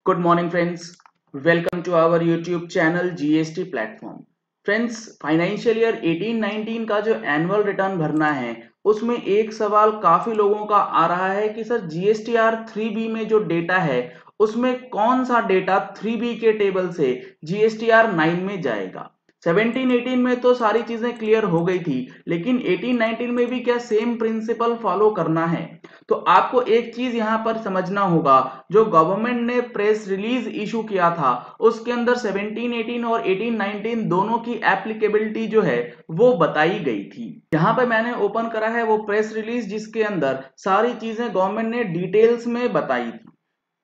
Good morning friends, welcome to our YouTube channel GST platform. Friends, financial year 18-19 का जो annual return भरना है उसमें एक सवाल काफी लोगों का आ रहा है कि सर जीएसटीआर 3B में जो डेटा है उसमें कौन सा डेटा 3B के टेबल से जीएसटीआर 9 में जाएगा। 17-18 में तो सारी चीजें क्लियर हो गई थी, लेकिन 18-19 में भी क्या सेम प्रिंसिपल फॉलो करना है? तो आपको एक चीज यहां पर समझना होगा, जो गवर्नमेंट ने प्रेस रिलीज इशू किया था उसके अंदर 17-18 और 18-19 दोनों की एप्लीकेबिलिटी जो है वो बताई गई थी। यहाँ पे मैंने ओपन करा है वो प्रेस रिलीज जिसके अंदर सारी चीजें गवर्नमेंट ने डिटेल्स में बताई थी।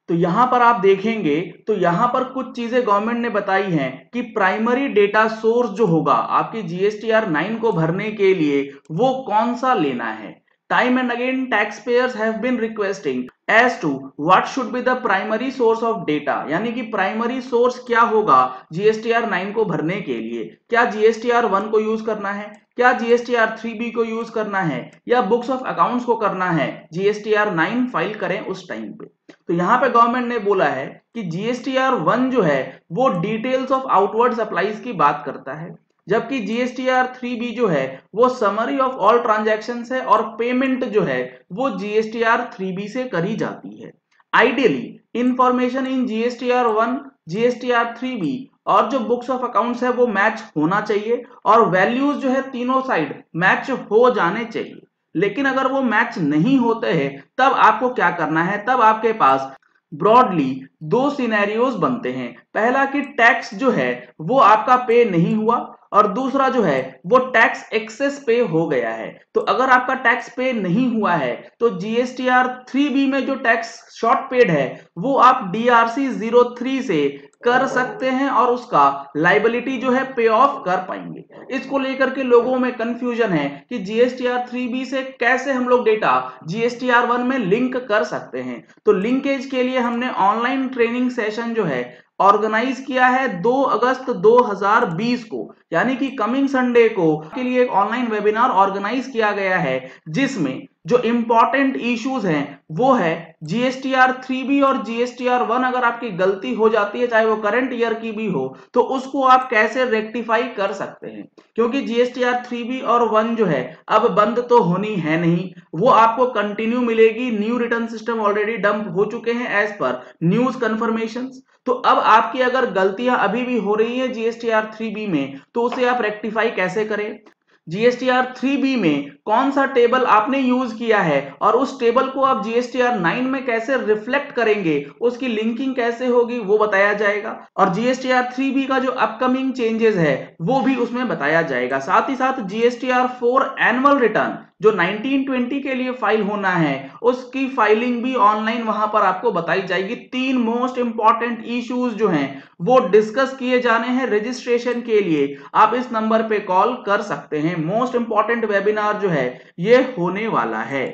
तो यहां पर आप देखेंगे तो यहां पर कुछ चीजें गवर्नमेंट ने बताई हैं कि प्राइमरी डेटा सोर्स जो होगा आपकी जीएसटीआर 9 को भरने के लिए वो कौन सा लेना है। Time and again taxpayers have been requesting as to what should be the primary source of data, यानी कि प्राइमरी सोर्स क्या होगा जीएसटीआर 9 को भरने के लिए। क्या जीएसटीआर 1 को यूज करना है, क्या जीएसटीआर 3B को यूज करना है, या बुक्स ऑफ अकाउंट्स को करना है जीएसटीआर 9 फाइल करें उस टाइम पे। तो यहाँ पे गवर्नमेंट ने बोला है कि जीएसटीआर 1 जो है वो डिटेल्स ऑफ आउटवर्ड सप्लाईज की बात करता है, जबकि जीएसटीआर 3B जो है वो समरी ऑफ ऑल ट्रांजैक्शंस है और पेमेंट जो है वो जीएसटीआर 3B से करी जाती है। Ideally information in GSTR 1, GSTR 3B और जो बुक्स ऑफ अकाउंट्स है वो मैच होना चाहिए और वैल्यूज जो है तीनों साइड मैच हो जाने चाहिए। लेकिन अगर वो मैच नहीं होते हैं तब आपको क्या करना है, तब आपके पास ब्रॉडली दो सिनेरियोज बनते हैं। पहला कि टैक्स जो है वो आपका पे नहीं हुआ और दूसरा जो है वो टैक्स एक्सेस पे हो गया है। तो अगर आपका टैक्स पे नहीं हुआ है तो जीएसटीआर 3B में जो टैक्स शॉर्ट पेड है वो आप डीआरसी 03 से कर सकते हैं और उसका लाइबिलिटी जो है पे ऑफ कर पाएंगे। इसको लेकर के लोगों में कंफ्यूजन है कि जीएसटीआर 3B से कैसे हम लोग डेटा जीएसटीआर 1 में लिंक कर सकते हैं। तो लिंकेज के लिए हमने ऑनलाइन ट्रेनिंग सेशन जो है ऑर्गेनाइज किया है 2 अगस्त 2020 को, यानी कि कमिंग संडे को के लिए एक ऑनलाइन वेबिनार ऑर्गेनाइज किया गया है, जिसमें जो इंपॉर्टेंट इश्यूज हैं वो है जीएसटीआर 3B और जीएसटीआर 1 अगर आपकी गलती हो जाती है चाहे वो करंट ईयर की भी हो तो उसको आप कैसे रेक्टिफाई कर सकते हैं। क्योंकि जीएसटीआर 3B और 1 जो है अब बंद तो होनी है नहीं, वो आपको कंटिन्यू मिलेगी। New return system already dump हो चुके हैं एज पर न्यूज कंफर्मेशन। तो अब आपकी अगर गलतियां अभी भी हो रही है जीएसटीआर 3B में तो उसे आप रेक्टिफाई कैसे करें। जीएसटीआर 3B में कौन सा टेबल आपने यूज किया है और उस टेबल को आप जीएसटीआर 9 में कैसे रिफ्लेक्ट करेंगे, उसकी लिंकिंग कैसे होगी वो बताया जाएगा। और जीएसटीआर 3B का जो अपकमिंग चेंजेस है वो भी उसमें बताया जाएगा। साथ ही साथ जीएसटीआर 4 एनुअल रिटर्न जो 19-20 के लिए फाइल होना है उसकी फाइलिंग भी ऑनलाइन वहां पर आपको बताई जाएगी। 3 मोस्ट इंपॉर्टेंट इश्यूज जो हैं वो डिस्कस किए जाने हैं। रजिस्ट्रेशन के लिए आप इस नंबर पे कॉल कर सकते हैं। मोस्ट इंपॉर्टेंट वेबिनार जो है ये होने वाला है।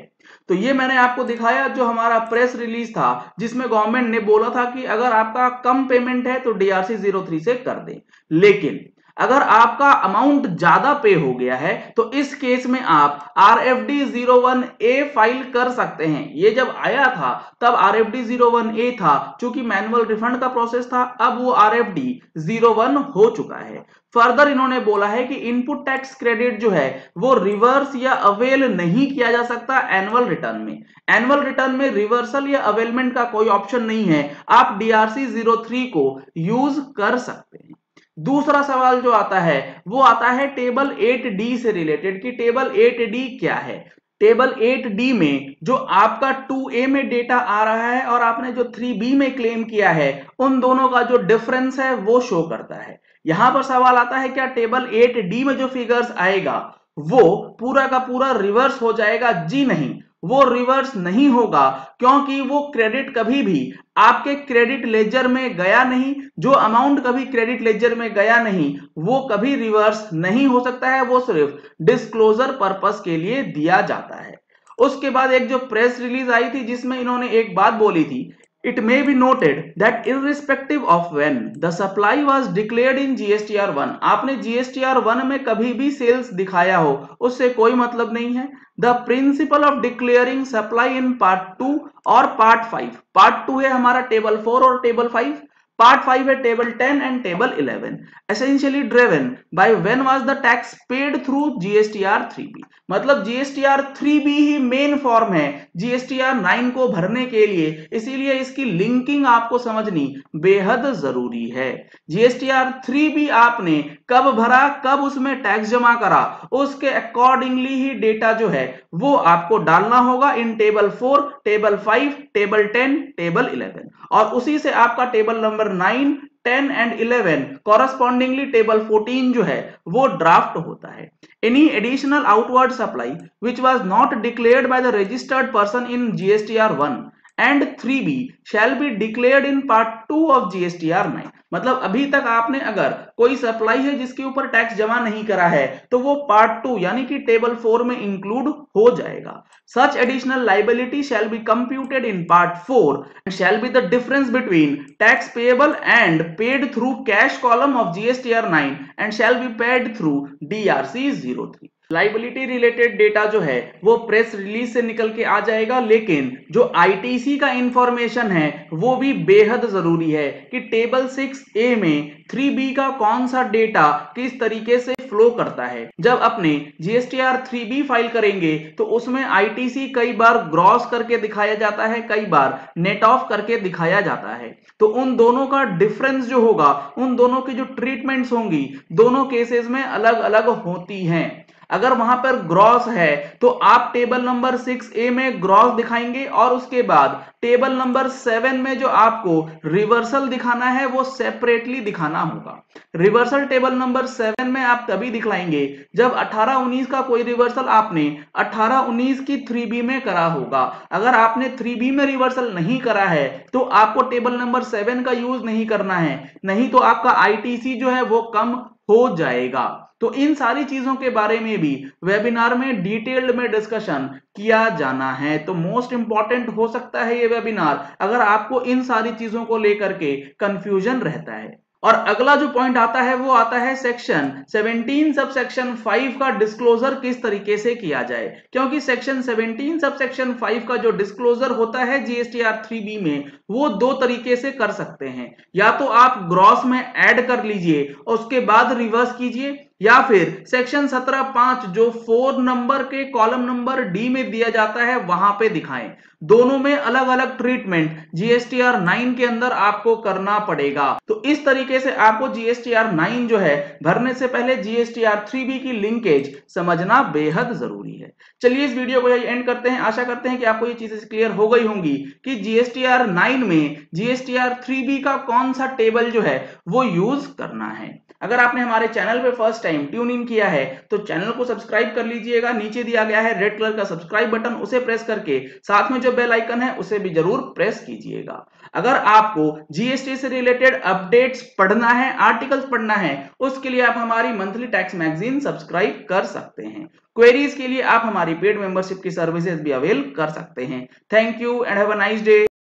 तो ये मैंने आपको दिखाया जो हमारा प्रेस रिलीज था, जिसमें गवर्नमेंट ने बोला था कि अगर आपका कम पेमेंट है तो डीआरसी 03 से कर दें, लेकिन अगर आपका अमाउंट ज्यादा पे हो गया है तो इस केस में आप RFD 01A फाइल कर सकते हैं। ये जब आया था तब RFD 01A था, चूंकि मैनुअल रिफंड का प्रोसेस था, अब वो RFD 01 हो चुका है। फर्दर इन्होंने बोला है कि इनपुट टैक्स क्रेडिट जो है वो रिवर्स या अवेल नहीं किया जा सकता एनुअल रिटर्न में। एनुअल रिटर्न में रिवर्सल या अवेलमेंट का कोई ऑप्शन नहीं है, आप डीआरसी 03 को यूज कर सकते हैं। दूसरा सवाल जो आता है वो आता है टेबल 8D से रिलेटेड कि टेबल 8D क्या है। टेबल 8D में जो आपका 2A में डेटा आ रहा है और आपने जो 3B में क्लेम किया है उन दोनों का जो डिफरेंस है वो शो करता है। यहां पर सवाल आता है क्या टेबल 8D में जो फिगर्स आएगा वो पूरा का पूरा रिवर्स हो जाएगा? जी नहीं, वो रिवर्स नहीं होगा, क्योंकि वो क्रेडिट कभी भी आपके क्रेडिट लेजर में गया नहीं। जो अमाउंट कभी क्रेडिट लेजर में गया नहीं वो कभी रिवर्स नहीं हो सकता है, वो सिर्फ डिस्क्लोजर पर्पस के लिए दिया जाता है। उसके बाद एक जो प्रेस रिलीज आई थी जिसमें इन्होंने एक बात बोली थी It may be noted that irrespective of when the supply was declared in GSTR 1, आपने GSTR 1 में कभी भी सेल्स दिखाया हो उससे कोई मतलब नहीं है। The principle of declaring supply in part 2 और part 5, part 2 है हमारा टेबल 4 और टेबल 5, पार्ट 5 है table 10 and table 11, essentially driven by when was the tax paid through GSTR 3B। मतलब GSTR 3B ही मेन फॉर्म है GSTR 9 को भरने के लिए, इसीलिए इसकी लिंकिंग आपको समझनी बेहद जरूरी है। GSTR 3B आपने कब भरा, कब उसमें टैक्स जमा करा, उसके अकॉर्डिंगली ही डेटा जो है वो आपको डालना होगा इन टेबल 4, टेबल 5, टेबल 10, टेबल 11, और उसी से आपका table number 9, 10 and 11 correspondingly table 14 जो है वो ड्राफ्ट होता है। Any additional outward supply which was not declared by the registered person in GSTR 1 and 3B shall be declared in part 2 of GSTR 9। मतलब अभी तक आपने अगर कोई सप्लाई है जिसके ऊपर टैक्स जमा नहीं करा है तो वो पार्ट 2 यानी कि टेबल 4 में इंक्लूड हो जाएगा। Such additional liability shall be computed in part 4 and shall be the difference between tax payable and paid through cash column of GSTR 9 and shall be paid through DRC 03। Liability related data जो है वो press release से निकल के आ जाएगा, लेकिन जो ITC का इंफॉर्मेशन है वो भी बेहद जरूरी है कि टेबल 6A में 3B का कौन सा डेटा किस तरीके से फ्लो करता है। जब अपने GSTR 3B फाइल करेंगे तो उसमें आईटीसी कई बार ग्रॉस करके दिखाया जाता है, कई बार नेट ऑफ करके दिखाया जाता है, तो उन दोनों का डिफरेंस जो होगा, उन दोनों की जो ट्रीटमेंट्स होंगी दोनों केसेस में अलग अलग होती हैं। अगर वहां पर ग्रॉस है तो आप टेबल नंबर 6A में ग्रॉस दिखाएंगे और उसके बाद टेबल नंबर 7 में जो आपको रिवर्सल दिखाना है वो सेपरेटली दिखाना होगा। रिवर्सल टेबल नंबर 7 में आप तभी दिखलाएंगे जब 18-19 का कोई रिवर्सल आपने 18-19 की 3B में करा होगा। अगर आपने 3B में रिवर्सल नहीं करा है तो आपको टेबल नंबर 7 का यूज नहीं करना है, नहीं तो आपका आईटीसी जो है वो कम हो जाएगा। तो इन सारी चीजों के बारे में भी वेबिनार में डिटेल्ड में डिस्कशन किया जाना है, तो मोस्ट इंपॉर्टेंट हो सकता है ये वेबिनार अगर आपको इन सारी चीजों को लेकर के कंफ्यूजन रहता है। और अगला जो पॉइंट आता है वो आता है सेक्शन 17 सब सेक्शन 5 का डिस्क्लोजर किस तरीके से किया जाए, क्योंकि सेक्शन 17 सब सेक्शन 5 का जो डिस्क्लोजर होता है GSTR 3B में वो दो तरीके से कर सकते हैं। या तो आप ग्रॉस में ऐड कर लीजिए और उसके बाद रिवर्स कीजिए, या फिर सेक्शन 17(5) जो 4 नंबर के कॉलम नंबर डी में दिया जाता है वहां पे दिखाएं। दोनों में अलग अलग ट्रीटमेंट GSTR 9 के अंदर आपको करना पड़ेगा। तो इस तरीके से आपको GSTR 9 जो है भरने से पहले GSTR 3B की लिंकेज समझना बेहद जरूरी है। चलिए इस वीडियो को यही एंड करते हैं। आशा करते हैं कि आपको ये चीजें क्लियर हो गई होंगी कि GSTR 9 में GSTR 3B का कौन सा टेबल जो है वो यूज करना है। अगर आपने हमारे चैनल पे फर्स्ट टाइम ट्यून इन किया है तो चैनल को सब्सक्राइब कर लीजिएगा। नीचे दिया गया है रेड कलर का सब्सक्राइब बटन, उसे प्रेस करके साथ में जो बेल आइकन है उसे भी जरूर प्रेस कीजिएगा। अगर आपको जीएसटी से रिलेटेड अपडेट्स पढ़ना है, आर्टिकल्स पढ़ना है, उसके लिए आप हमारी मंथली टैक्स मैगजीन सब्सक्राइब कर सकते हैं। क्वेरीज के लिए आप हमारी पेड मेंबरशिप की सर्विसेज भी अवेल कर सकते हैं। Thank you and have a nice day.